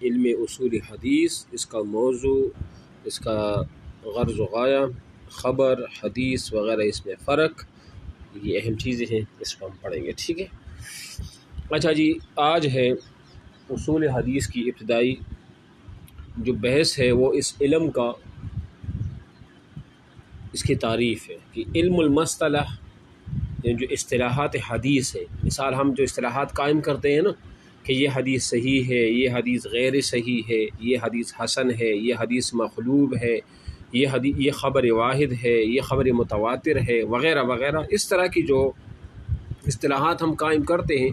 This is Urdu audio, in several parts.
علم اصول حدیث، اس کا موضوع، اس کا غرض و غایہ، خبر، حدیث وغیرہ، اس میں فرق، یہ اہم چیزیں ہیں، اس کو ہم پڑھیں گے، ٹھیک ہے۔ اچھا جی، آج ہے اصول حدیث کی ابتدائی جو بحث ہے وہ اس علم کا، اس کی تعریف ہے کہ علم المصطلح، یعنی جو اصطلاحات حدیث ہے، مثال ہم جو اصطلاحات قائم کرتے ہیں نا کہ یہ حدیث صحیح ہے، یہ حدیث غیر صحیح ہے، یہ حدیث حسن ہے، یہ حدیث مقلوب ہے، یہ خبر واحد ہے، یہ خبر متواتر ہے، وغیرہ وغیرہ، اس طرح کی جو اصطلاحات ہم قائم کرتے ہیں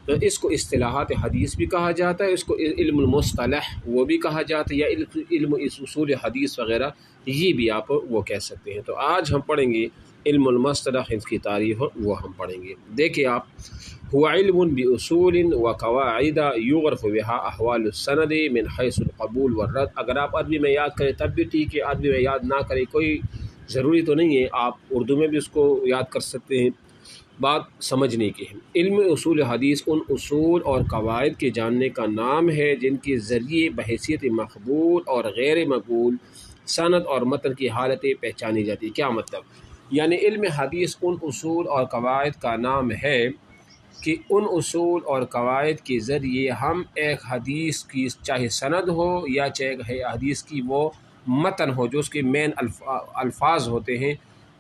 تو اس کو اصطلاحات حدیث بھی کہا جاتا ہے، اس کو علم المصطلح وہ بھی کہا جاتا ہے، یا علم اصول حدیث وغیرہ یہ بھی آپ وہ کہہ سکتے ہیں۔ تو آج ہم پڑھیں گے علم المصطلح، اس کی تعریف وہ ہم پڑھیں گے۔ دیکھیں آپ، هو علم باصول وقواعد یعرف بها احوال السند من حیث القبول والرد۔ اگر آپ عربی میں یاد کریں تب بھی ٹھیک ہے، عربی میں یاد نہ کریں کوئی ضروری تو نہیں ہے، آپ اردو میں بھی اس کو یاد کر سکتے ہیں، بات سمجھنے کی ہے۔ علم اصول حدیث ان اصول اور قواعد کے جاننے کا نام ہے جن کے ذریعے بحیثیت مقبول اور غیر مقبول سند اور متن کی حالتیں پہچانی جاتی ہیں۔ کیا مطلب؟ یعنی علم حدیث ان اصول اور قواعد کا نام ہے کہ ان اصول اور قواعد کے ذریعے ہم ایک حدیث کی چاہے سند ہو یا چاہے حدیث کی وہ متن ہو جو اس کے مین الفاظ ہوتے ہیں،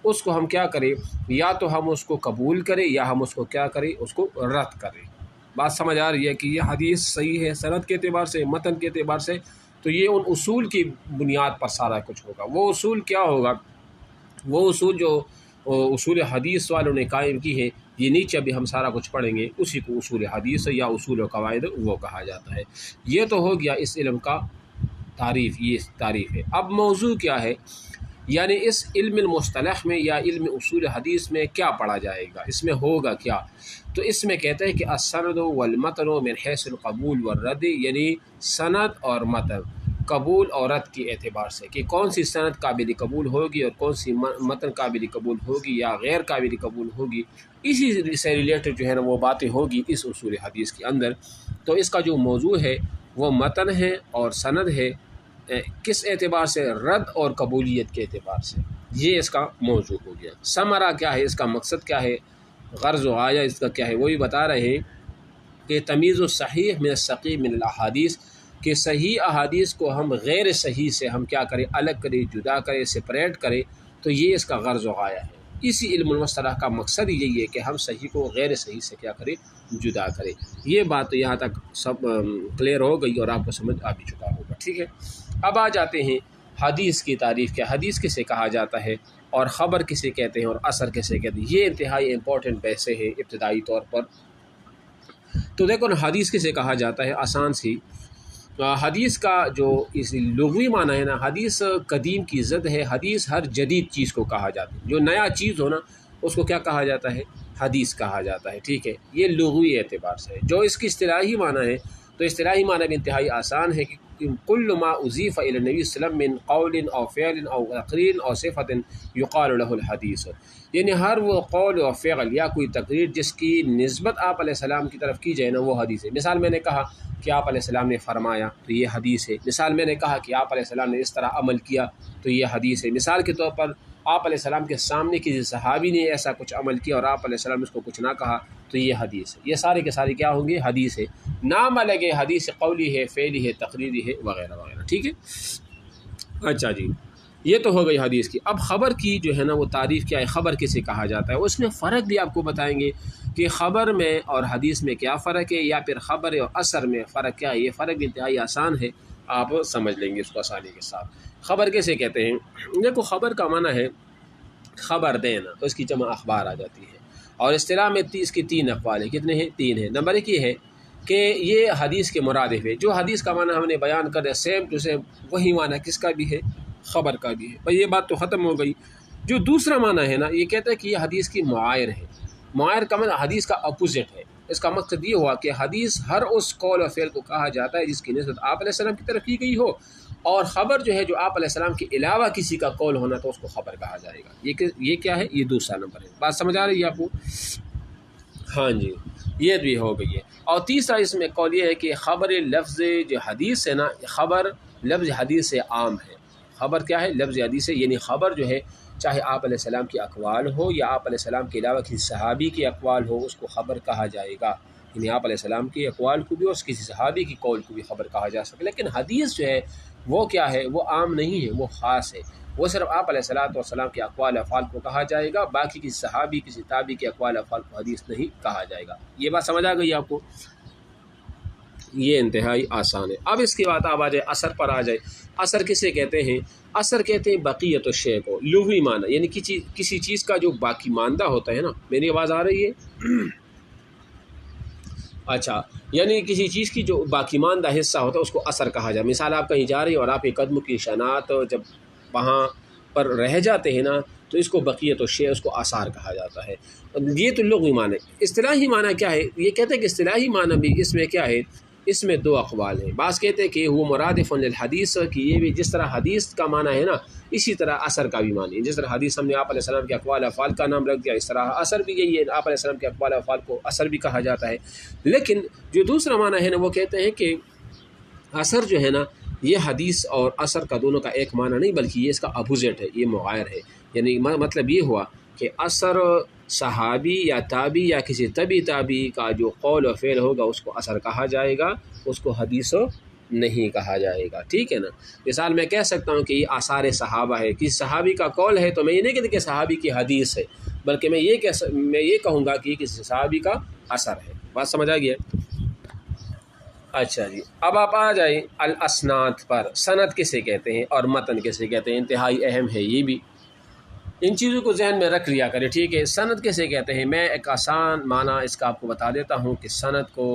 اس کو ہم کیا کریں، یا تو ہم اس کو قبول کریں یا ہم اس کو کیا کریں، اس کو رد کریں۔ بات سمجھ آ رہی ہے کہ یہ حدیث صحیح ہے سند کے اعتبار سے، متن کے اعتبار سے، تو یہ ان اصول کی بنیاد پر سارا کچھ ہوگا۔ وہ اصول کیا ہوگا؟ وہ اصول جو اصول حدیث والوں نے قائم کی ہے، یہ نیچے ابھی ہم سارا کچھ پڑھیں گے، اسی کو اصول حدیث یا اصول و قواعد وہ کہا جاتا ہے۔ یہ تو ہو گیا اس علم کا تعریف، یہ تعریف ہے۔ اب موضوع کیا ہے، یعنی اس علم المصطلح میں یا علم اصول حدیث میں کیا پڑھا جائے گا، اس میں ہوگا کیا؟ تو اس میں کہتے ہیں کہ السند والمتن من حیث القبول والرد، یعنی سند اور متن قبول اور رد کے اعتبار سے، کہ کون سی سند قابل قبول ہوگی اور کون سی متن قابل قبول ہوگی یا غیر قابل قبول ہوگی، اسی سے ریلیٹڈ جو ہے نا وہ باتیں ہوگی اس اصول حدیث کے اندر۔ تو اس کا جو موضوع ہے وہ متن ہے اور سند ہے، کس اعتبار سے؟ رد اور قبولیت کے اعتبار سے، یہ اس کا موضوع ہو گیا۔ ثمرہ کیا ہے، اس کا مقصد کیا ہے، غرض و غایہ اس کا کیا ہے، وہی بتا رہے ہیں کہ تمیز الصحیح من السقیم من الاحادیث، کہ صحیح احادیث کو ہم غیر صحیح سے ہم کیا کریں، الگ کریں، جدا کریں، سپریٹ کریں، تو یہ اس کا غرض و غایہ ہے۔ اسی علم المصطلح کا مقصد یہی ہے کہ ہم صحیح کو غیر صحیح سے کیا کریں، جدا کریں۔ یہ بات تو یہاں تک سب کلیئر ہو گئی اور آپ کو سمجھ آ بھی چکا ہوگا، ٹھیک ہے۔ اب آ جاتے ہیں حدیث کی تعریف کیا، حدیث کسے کہا جاتا ہے اور خبر کسے کہتے ہیں اور اثر کسے کہتے ہیں، یہ انتہائی امپورٹنٹ بحثیں ہیں ابتدائی طور پر۔ تو دیکھو نا، حدیث کسے کہا جاتا ہے، آسان سی، حدیث کا جو اس لغوی معنی ہے نا، حدیث قدیم کی ضد ہے، حدیث ہر جدید چیز کو کہا جاتا ہے، جو نیا چیز ہو نا اس کو کیا کہا جاتا ہے، حدیث کہا جاتا ہے، ٹھیک ہے۔ یہ لغوی اعتبار سے ہے۔ جو اس کی اصطلاحی معنی ہے، تو اصطلاحی معنی بھی انتہائی آسان ہے کہ کل ما اضیف الی النبی صلی اللہ علیہ وسلم من قول او فعل او تقریر او صفت یقال له الحدیث، یعنی ہر وہ قول و فعل یا کوئی تقریر جس کی نسبت آپ علیہ السلام کی طرف کی جائے نا، وہ حدیث ہے۔ مثال میں نے کہا کہ آپ علیہ السلام نے فرمایا تو یہ حدیث ہے۔ مثال میں نے کہا کہ آپ علیہ السلام نے اس طرح عمل کیا تو یہ حدیث ہے۔ مثال کے طور پر آپ علیہ السلام کے سامنے کسی صحابی نے ایسا کچھ عمل کیا اور آپ علیہ السلام نے اس کو کچھ نہ کہا تو یہ حدیث ہے۔ یہ سارے کے سارے کیا ہوں گے، حدیث ہے۔ نام الگ ہے، حدیث قولی ہے، فعلی ہے، تقریری ہے، وغیرہ وغیرہ، ٹھیک ہے۔ اچھا جی، یہ تو ہو گئی حدیث کی۔ اب خبر کی جو ہے نا وہ تعریف کیا ہے، خبر کسے کہا جاتا ہے، اس میں فرق بھی آپ کو بتائیں گے کہ خبر میں اور حدیث میں کیا فرق ہے، یا پھر خبر اور اثر میں فرق کیا ہے۔ یہ فرق بھی انتہائی آسان ہے، آپ سمجھ لیں گے اس کو آسانی کے ساتھ۔ خبر کیسے کہتے ہیں؟ دیکھو، خبر کا معنی ہے خبر دینا، تو اس کی جمع اخبار آ جاتی ہے، اور اصطلاح میں اس کی تین اقوال ہیں۔ کتنے ہیں؟ تین ہیں۔ نمبر ایک یہ ہے کہ یہ حدیث کے مرادف ہے، جو حدیث کا معنی ہم نے بیان کر دیا سیم ٹو سیم وہی معنی کس کا بھی ہے، خبر کا بھی ہے۔ بھائی یہ بات تو ختم ہو گئی۔ جو دوسرا معنی ہے نا، یہ کہتا ہے کہ یہ حدیث کی معائر ہے۔ معائر کا معنی حدیث کا اپوزٹ ہے۔ اس کا مقصد یہ ہوا کہ حدیث ہر اس قول و فعل کو کہا جاتا ہے جس کی نسبت آپ علیہ السلام کی طرف کی گئی ہو، اور خبر جو ہے جو آپ علیہ السلام کے علاوہ کسی کا قول ہونا تو اس کو خبر کہا جائے گا۔ یہ کیا ہے؟ یہ دوسرا نمبر ہے۔ بات سمجھ آ رہی ہے آپ کو؟ ہاں جی۔ یہ بھی ہو گئی ہے۔ اور تیسرا اس میں قول یہ ہے کہ خبر لفظ جو حدیث ہے نا، خبر لفظ حدیث سے عام ہے۔ خبر کیا ہے؟ لفظ حدیث ہے، یعنی خبر جو ہے چاہے آپ علیہ السلام کی اقوال ہو یا آپ علیہ السلام کے علاوہ کسی صحابی کی اقوال ہو، اس کو خبر کہا جائے گا۔ یعنی آپ علیہ السلام کی اقوال کو بھی اور کسی صحابی کی قول کو بھی خبر کہا جا سکے۔ لیکن حدیث جو ہے وہ کیا ہے؟ وہ عام نہیں ہے، وہ خاص ہے۔ وہ صرف آپ علیہ السلام کے اقوال افعال کو کہا جائے گا، باقی کسی صحابی کسی تابعی کے اقوال افعال کو حدیث نہیں کہا جائے گا۔ یہ بات سمجھ آ گئی آپ کو؟ یہ انتہائی آسان ہے۔ اب اس کے بعد آپ آ جائے اثر پر آ جائے۔ اثر کسے کہتے ہیں؟ اثر کہتے ہیں بقیت الشیء کو، لغوی معنی، یعنی کسی چیز کا جو باقی ماندہ ہوتا ہے نا۔ میری آواز آ رہی ہے؟ اچھا، یعنی کسی چیز کی جو باقی ماندہ حصہ ہوتا ہے اس کو اثر کہا جائے۔ مثال آپ کہیں جا رہے ہیں اور آپ کے قدم کی نشانات جب وہاں پر رہ جاتے ہیں نا تو اس کو بقیت الشیء، اس کو آثار کہا جاتا ہے۔ یہ تو لغوی معنی۔ اصطلاحی معنی کیا ہے؟ یہ کہتے ہیں کہ اصطلاحی معنی بھی اس میں کیا ہے؟ اس میں دو اقوال ہیں۔ بعض کہتے ہیں کہ وہ مرادف للحدیث، کہ یہ بھی جس طرح حدیث کا معنی ہے نا اسی طرح اثر کا بھی معنی ہے۔ جس طرح حدیث ہم نے آپ علیہ السلام کے اقوال افعال کا نام رکھ دیا، اس طرح اثر بھی یہی ہے، آپ علیہ السلام کے اقوال افعال کو اثر بھی کہا جاتا ہے۔ لیکن جو دوسرا معنی ہے نا وہ کہتے ہیں کہ اثر جو ہے نا یہ حدیث اور اثر کا دونوں کا ایک معنی نہیں، بلکہ یہ اس کا اپوزٹ ہے، یہ مغایر ہے۔ یعنی مطلب یہ ہوا کہ اثر صحابی یا تابعی یا کسی تابعی کا جو قول و فعل ہوگا اس کو اثر کہا جائے گا، اس کو حدیث نہیں کہا جائے گا۔ ٹھیک ہے نا؟ مثال میں کہہ سکتا ہوں کہ یہ آثار صحابہ ہے، کسی صحابی کا قول ہے تو میں یہ نہیں کہتا کہ صحابی کی حدیث ہے، بلکہ میں یہ کہوں گا کہ یہ کسی صحابی کا اثر ہے۔ بات سمجھ آ گیا؟ اچھا جی، اب آپ آ جائیں الاسناد پر۔ سند کسے کہتے ہیں اور متن کسے کہتے ہیں؟ انتہائی اہم ہے یہ بھی، ان چیزوں کو ذہن میں رکھ لیا کرے۔ ٹھیک ہے، سند کسے کہتے ہیں؟ میں ایک آسان معنی اس کا آپ کو بتا دیتا ہوں کہ سند کو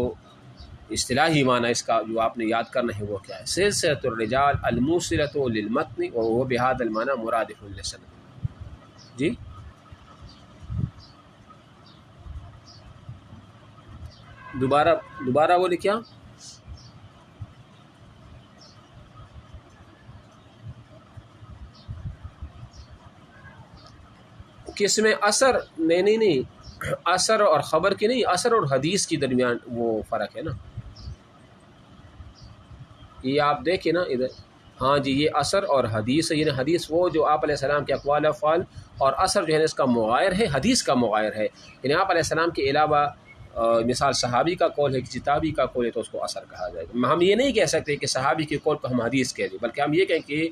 اصطلاحی معنی اس کا جو آپ نے یاد کرنا ہے وہ کیا ہے؟ سلسلۃ الرجال الموصلۃ للمتن وهو بهذا المعنى مرادف للسند۔ جی دوبارہ بولے کیا؟ کس میں؟ اثر؟ نہیں، اثر اور خبر کی نہیں، اثر اور حدیث کی درمیان وہ فرق ہے نا۔ یہ آپ دیکھیں نا ادھر، ہاں جی، یہ اثر اور حدیث ہے۔ یعنی حدیث وہ جو آپ علیہ السلام کے اقوال افعال، اور اثر جو ہے اس کا مغایر ہے، حدیث کا مغایر ہے۔ یعنی آپ علیہ السلام کے علاوہ مثال صحابی کا قول ہے، کسی تابعی کا قول ہے تو اس کو اثر کہا جائے گا۔ ہم یہ نہیں کہہ سکتے کہ صحابی کے قول کو ہم حدیث کہہ دیں، بلکہ ہم یہ کہیں کہ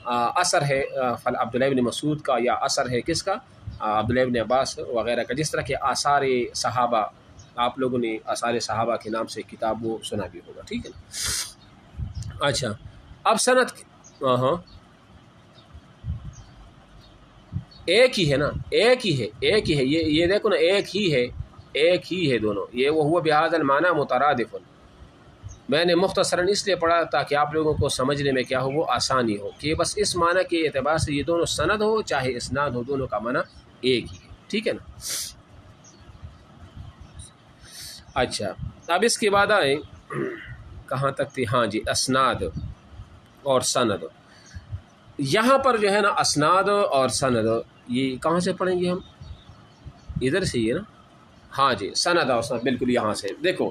اثر ہے عبداللہ ابن مسعود کا، یا اثر ہے کس کا؟ عبداللہ ابن عباس وغیرہ کا۔ جس طرح کے آثار صحابہ، آپ لوگوں نے آثار صحابہ کے نام سے کتاب وہ سنا بھی ہوگا۔ ٹھیک ہے نا؟ اچھا، اب سند ہاں ایک ہی ہے نا، ایک ہی ہے، یہ دیکھو نا، ایک ہی ہے دونوں، یہ وہ ہوا بہذا المعنی مترادف۔ میں نے مختصراً اس لیے پڑھا تاکہ آپ لوگوں کو سمجھنے میں کیا ہو، وہ آسانی ہو، کہ بس اس معنی کے اعتبار سے یہ دونوں سند ہو چاہے اسناد ہو، دونوں کا معنی ایک ہی ہے۔ ٹھیک ہے نا؟ اچھا، اب اس کے بعد آئیں، کہاں تک تھی؟ ہاں جی، اسناد اور سند۔ یہاں پر جو ہے نا اسناد اور سند، یہ کہاں سے پڑھیں گے ہم؟ ادھر سے ہی ہے نا؟ ہاں جی، سند اور سند، بالکل یہاں سے۔ دیکھو،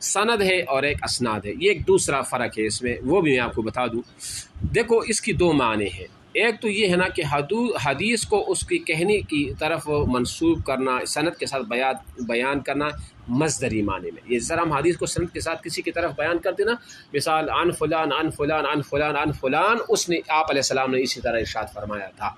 سند ہے اور ایک اسناد ہے، یہ ایک دوسرا فرق ہے اس میں، وہ بھی میں آپ کو بتا دوں۔ دیکھو، اس کی دو معنی ہیں۔ ایک تو یہ ہے نا کہ حدیث کو اس کی کہنے کی طرف منسوب کرنا، سند کے ساتھ بیان کرنا مصدری معنی میں۔ یہ جس طرح ہم حدیث کو سند کے ساتھ کسی کی طرف بیان کرتے نا، مثال عن فلان عن فلان عن فلان عن فلان، اس نے آپ علیہ السلام نے اسی طرح ارشاد فرمایا تھا۔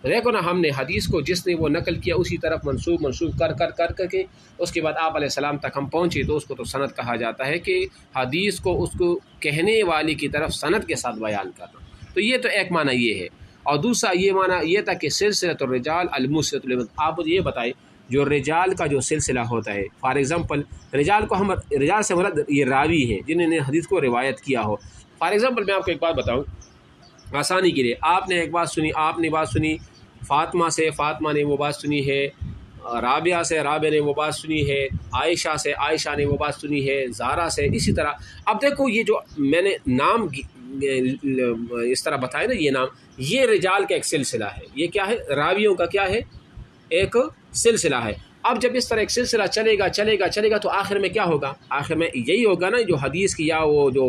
دیکھو نا، ہم نے حدیث کو جس نے وہ نقل کیا اسی طرف منسوب کر کے اس کے بعد آپ علیہ السلام تک ہم پہنچے تو اس کو تو سند کہا جاتا ہے، کہ حدیث کو اس کو کہنے والی کی طرف سند کے ساتھ بیان کرنا۔ تو یہ تو ایک معنی یہ ہے، اور دوسرا یہ معنی یہ تھا کہ سلسلۃ الرجال الموصلۃ للمتن۔ آپ مجھے یہ بتائیں، جو رجال کا جو سلسلہ ہوتا ہے، فار ایگزامپل رجال کو رجال سے مراد یہ راوی ہیں جنہوں نے حدیث کو روایت کیا ہو۔ فار ایگزامپل میں آپ کو ایک بات بتاؤں آسانی کے لیے، آپ نے بات سنی فاطمہ سے، فاطمہ نے وہ بات سنی ہے، رابعہ سے، رابعہ نے وہ بات سنی ہے، عائشہ سے، عائشہ نے وہ بات سنی ہے، زہرا سے، اسی طرح۔ اب دیکھو، یہ جو میں نے نام اس طرح بتایا نا، یہ نام، یہ رجال کا ایک سلسلہ ہے۔ یہ کیا ہے؟ راویوں کا کیا ہے؟ ایک سلسلہ ہے۔ اب جب اس طرح ایک سلسلہ چلے گا تو آخر میں کیا ہوگا؟ آخر میں یہی ہوگا نا جو حدیث کی یا وہ جو